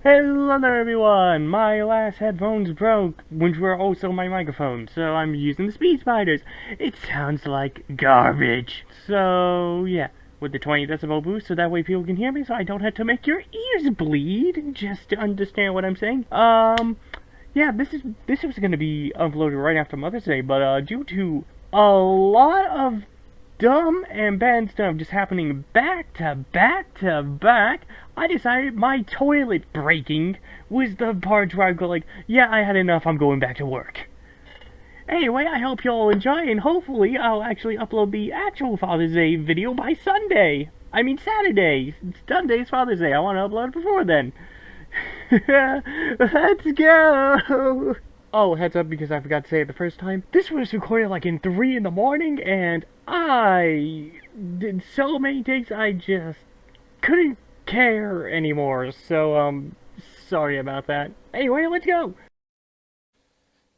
Hello there everyone! My last headphones broke, which were also my microphone, so I'm using the Speed Spiders. It sounds like garbage. So yeah, with the 20 decibel boost, so that way people can hear me, so I don't have to make your ears bleed, just to understand what I'm saying. Yeah, this was gonna be uploaded right after Mother's Day, but due to a lot of dumb and bad stuff just happening back to back to back, I decided my toilet breaking was the part where I go like, yeah, I had enough, I'm going back to work. Anyway, I hope you all enjoy, and hopefully I'll actually upload the actual Father's Day video by Sunday. I mean Saturday. Sunday's Father's Day. I want to upload it before then. Let's go! Oh, heads up because I forgot to say it the first time. This was recorded like in 3 in the morning, and I did so many takes I just couldn't care anymore. So, sorry about that. Anyway, let's go!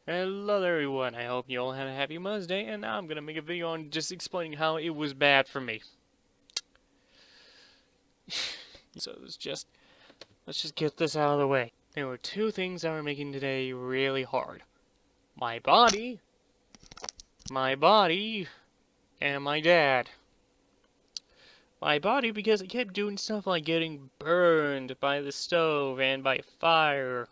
Hello there everyone, I hope you all had a happy Mother's Day, and now I'm gonna make a video on just explaining how it was bad for me. So let's just get this out of the way. There were two things that were making today really hard. My body, and my dad. My body because I kept doing stuff like getting burned by the stove and by fire,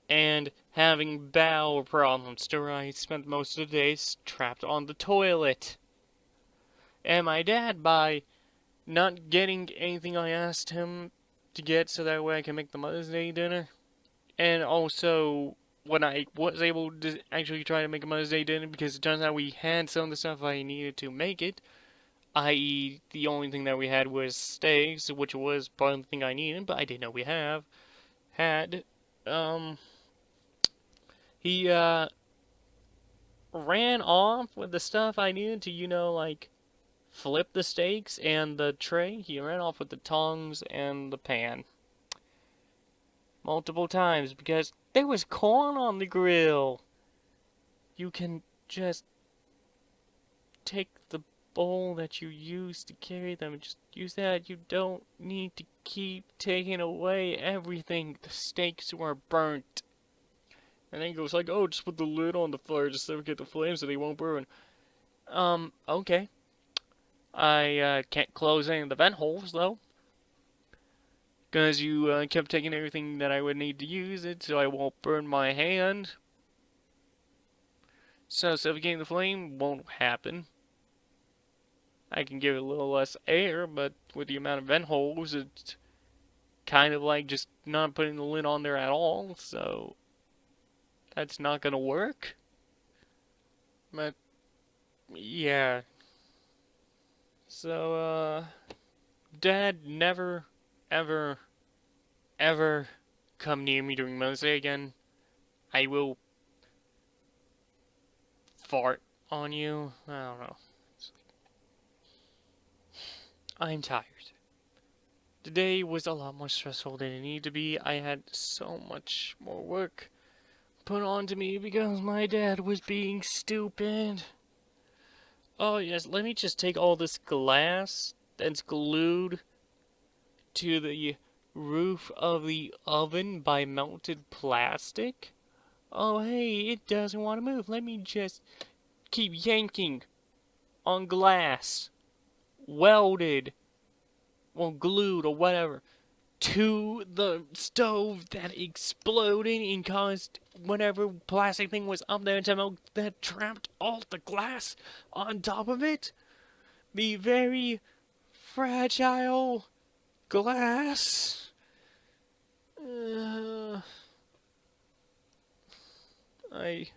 and having bowel problems to where I spent most of the days trapped on the toilet. And my dad by not getting anything I asked him to get so that way I can make the Mother's Day dinner. And also, when I was able to actually try to make a Mother's Day dinner, because it turns out we had some of the stuff I needed to make it, i.e. the only thing that we had was steaks, which was part of the thing I needed, but I didn't know we had. Um, he ran off with the stuff I needed to, like, flip the steaks and the tray. He ran off with the tongs and the pan multiple times because there was corn on the grill. You can just take the bowl that you use to carry them and just use that. You don't need to keep taking away everything. The steaks were burnt. And then he goes like, oh, just put the lid on the fire just so we get the flames so they won't burn. Okay. I can't close any of the vent holes though. Because you kept taking everything that I would need to use it, so I won't burn my hand. So suffocating the flame won't happen. I can give it a little less air, but with the amount of vent holes, it's kind of like just not putting the lid on there at all, so that's not gonna work. But, yeah. So, Dad, never, ever, ever come near me during Mother's Day again. I will fart on you. I don't know. I'm tired. Today was a lot more stressful than it needed to be. I had so much more work put onto me because my dad was being stupid. Oh yes, let me just take all this glass that's glued to the roof of the oven by melted plastic. Oh hey, it doesn't want to move. Let me just keep yanking on glass. Welded. Well, glued or whatever. To the stove that exploded and caused whatever plastic thing was up there to melt that trapped all the glass on top of it. The very fragile glass. Uh, I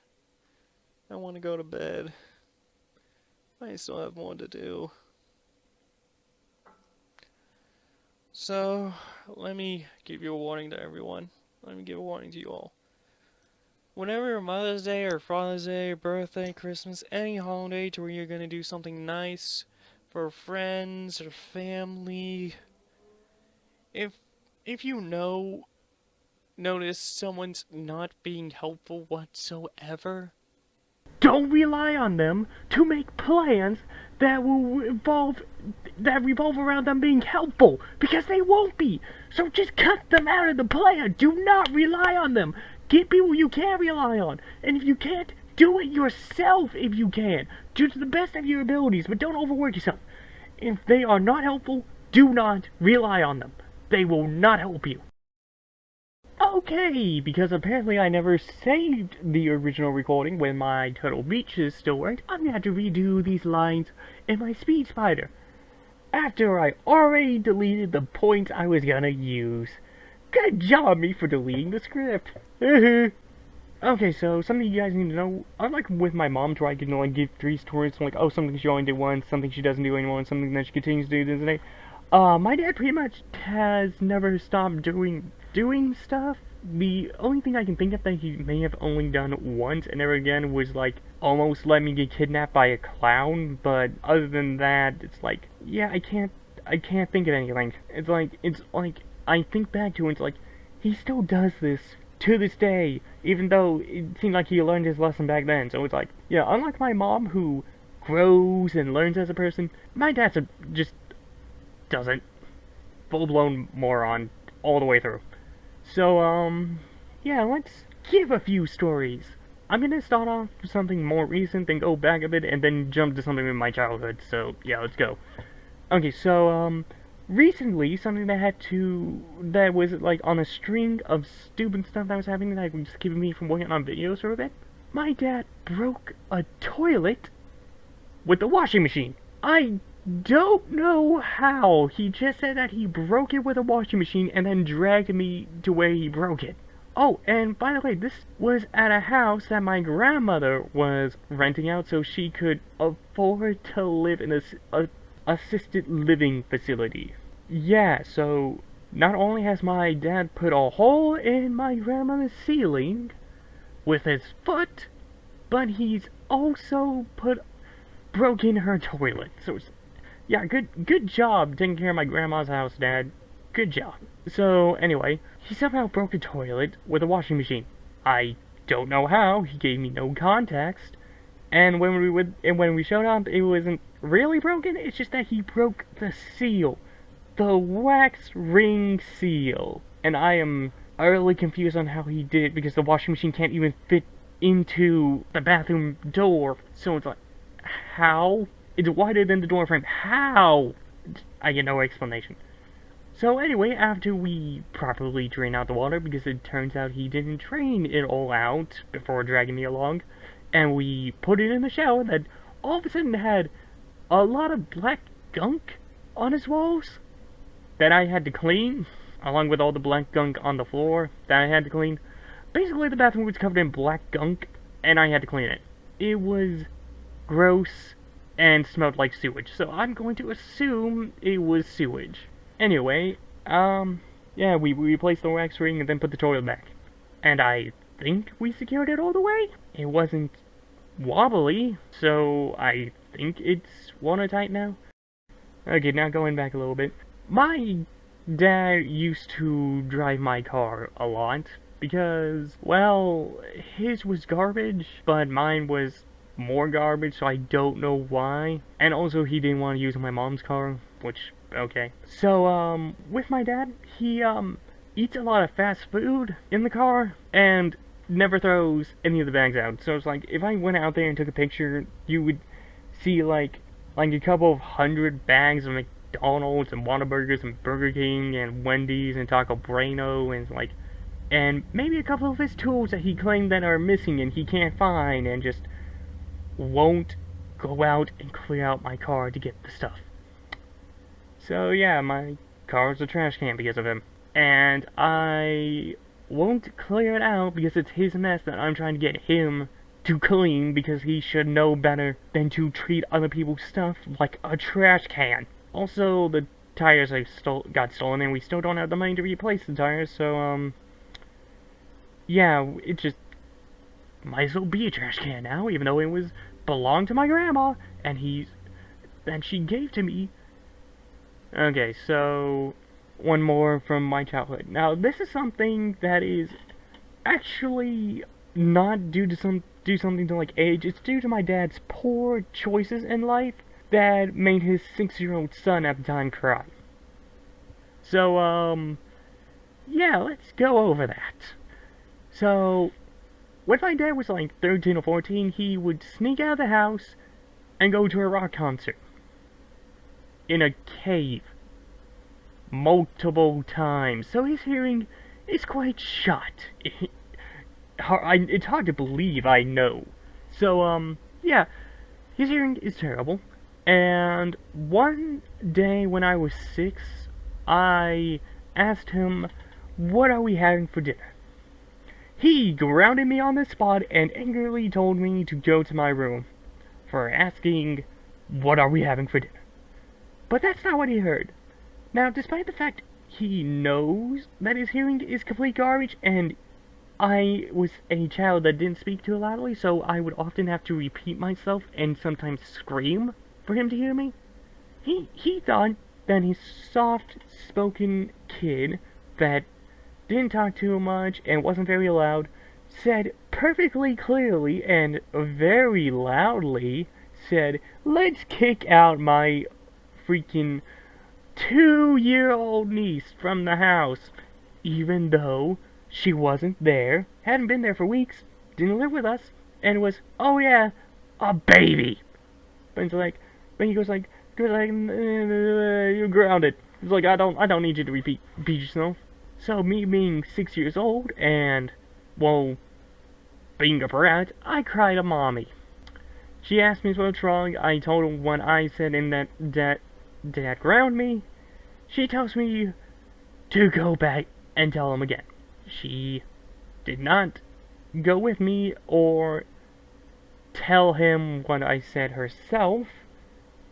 I want to go to bed. I still have more to do. So, let me give you a warning to everyone. Let me give a warning to you all. Whenever Mother's Day or Father's Day, birthday, Christmas, any holiday to where you're gonna do something nice for friends or family, if if you notice someone's not being helpful whatsoever, Don't rely on them to make plans that will revolve around them being helpful, because they won't be. So just cut them out of the plan. Do not rely on them. Get people you can rely on, and if you can't, do it yourself. If you can, do to the best of your abilities, but don't overwork yourself. If they are not helpful, do not rely on them. They will not help you. Okay, because apparently I never saved the original recording when my Turtle Beach is still worked, I'm gonna have to redo these lines in my Speed Spider. After I already deleted the points I was gonna use. Good job me for deleting the script. Okay, so something you guys need to know, unlike with my mom, where I can like give 3 stories, like, oh, something she only did once, something she doesn't do anymore, and something that she continues to do this day. My dad pretty much has never stopped doing stuff. The only thing I can think of that he may have only done once and never again was like almost let me get kidnapped by a clown, but other than that, it's like, yeah, I can't think of anything. It's like I think back to it, it's like he still does this to this day, even though it seemed like he learned his lesson back then. So it's like, yeah, unlike my mom who grows and learns as a person, my dad just doesn't. Full-blown moron all the way through. So, yeah, let's give a few stories. I'm gonna start off with something more recent, then go back a bit, and then jump to something in my childhood. So, yeah, let's go. Okay, so, recently, something that was, like, on a string of stupid stuff that was happening that was keeping me from working on videos for a bit. My dad broke a toilet with the washing machine. I don't know how. He just said that he broke it with a washing machine and then dragged me to where he broke it. Oh, and by the way, this was at a house that my grandmother was renting out so she could afford to live in a assisted living facility. Yeah, so not only has my dad put a hole in my grandmother's ceiling with his foot, but he's also broken her toilet. So yeah, good job taking care of my grandma's house, Dad. Good job. So anyway, he somehow broke a toilet with a washing machine. I don't know how. He gave me no context. And when we showed up, it wasn't really broken. It's just that he broke the seal, the wax ring seal. And I am utterly confused on how he did it because the washing machine can't even fit into the bathroom door. So it's like, how? It's wider than the door frame. How? I get no explanation. So anyway, after we properly drain out the water, because it turns out he didn't drain it all out before dragging me along, and we put it in the shower that all of a sudden had a lot of black gunk on his walls that I had to clean, along with all the black gunk on the floor that I had to clean. Basically, the bathroom was covered in black gunk, and I had to clean it. It was gross and smelled like sewage, so I'm going to assume it was sewage. Anyway, yeah, we replaced the wax ring and then put the toilet back. And I think we secured it all the way. It wasn't wobbly, so I think it's watertight now. Okay, now going back a little bit. My dad used to drive my car a lot because, well, his was garbage, but mine was more garbage, so I don't know why. And also, he didn't want to use my mom's car, which, okay. So, with my dad, he, eats a lot of fast food in the car, and never throws any of the bags out. So it's like, if I went out there and took a picture, you would see, like a couple of 100 bags of McDonald's and Whataburgers and Burger King and Wendy's and Taco Bueno and maybe a couple of his tools that he claimed that are missing and he can't find, and just won't go out and clear out my car to get the stuff. So yeah, my car's a trash can because of him. And I won't clear it out because it's his mess that I'm trying to get him to clean, because he should know better than to treat other people's stuff like a trash can. Also, the tires got stolen and we still don't have the money to replace the tires, so yeah, it just might as well be a trash can now, even though it belonged to my grandma, and she gave to me. Okay, so one more from my childhood. Now, this is something that is actually not due to do something to like age. It's due to my dad's poor choices in life that made his 6-year-old son at the time cry. So yeah, let's go over that. So when my dad was like 13 or 14, he would sneak out of the house and go to a rock concert in a cave multiple times. So his hearing is quite shot. It's hard to believe, I know. So, yeah, his hearing is terrible. And one day when I was 6, I asked him, "What are we having for dinner?" He grounded me on the spot and angrily told me to go to my room for asking, "What are we having for dinner?" But that's not what he heard. Now, despite the fact he knows that his hearing is complete garbage, and I was a child that didn't speak too loudly, so I would often have to repeat myself and sometimes scream for him to hear me, he thought that his soft-spoken kid that didn't talk too much and wasn't very loud said perfectly clearly and very loudly, said, "Let's kick out my freaking 2-year-old niece from the house," even though she wasn't there, hadn't been there for weeks, didn't live with us, and was, oh yeah, a baby. But it's like, but he goes like, "You're grounded." He's like, I don't need you to repeat yourself. So me being 6 years old and, well, being a brat, I cried at mommy. She asked me what's wrong. I told her what I said, and that Dad ground me. She tells me to go back and tell him again. She did not go with me or tell him what I said herself,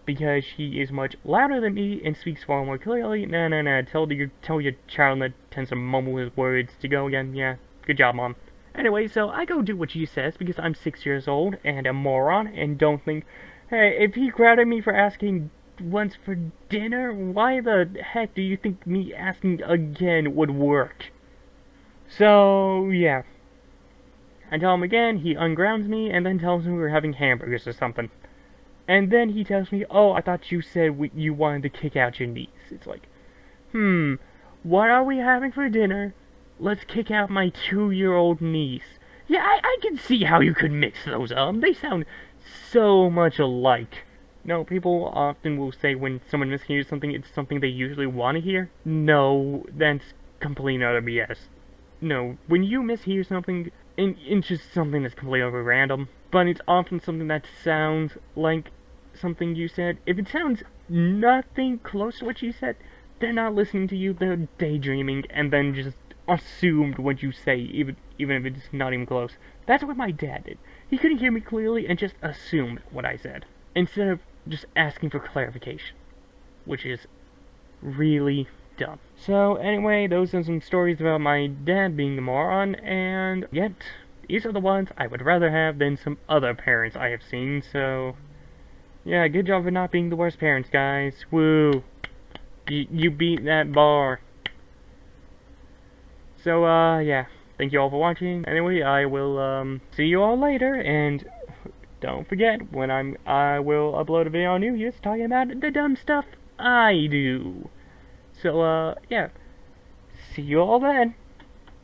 because she is much louder than me and speaks far more clearly. No. Tell your child that tends to mumble his words to go again. Yeah, good job, Mom. Anyway, so I go do what she says because I'm 6 years old and a moron and don't think, hey, if he grounded me for asking once for dinner, why the heck do you think me asking again would work? So, yeah. I tell him again, he ungrounds me, and then tells me we're having hamburgers or something. And then he tells me, "Oh, I thought you said you wanted to kick out your niece." It's like, what are we having for dinner? Let's kick out my 2-year-old niece. Yeah, I can see how you could mix those up. They sound so much alike. No, people often will say when someone mishears something, it's something they usually want to hear. No, that's complete and utter BS. No, when you mishear something, it's just something that's completely random, but it's often something that sounds like something you said. If it sounds nothing close to what you said, they're not listening to you, they're daydreaming, and then just assumed what you say, even if it's not even close. That's what my dad did. He couldn't hear me clearly and just assumed what I said, instead of just asking for clarification, which is really dumb. So anyway, those are some stories about my dad being the moron, and yet these are the ones I would rather have than some other parents I have seen. So yeah, good job for not being the worst parents, guys. Woo! You beat that bar. So yeah, thank you all for watching. Anyway, I will see you all later, and don't forget, when I will upload a video on New Year's talking about the dumb stuff I do. So, yeah. See you all then.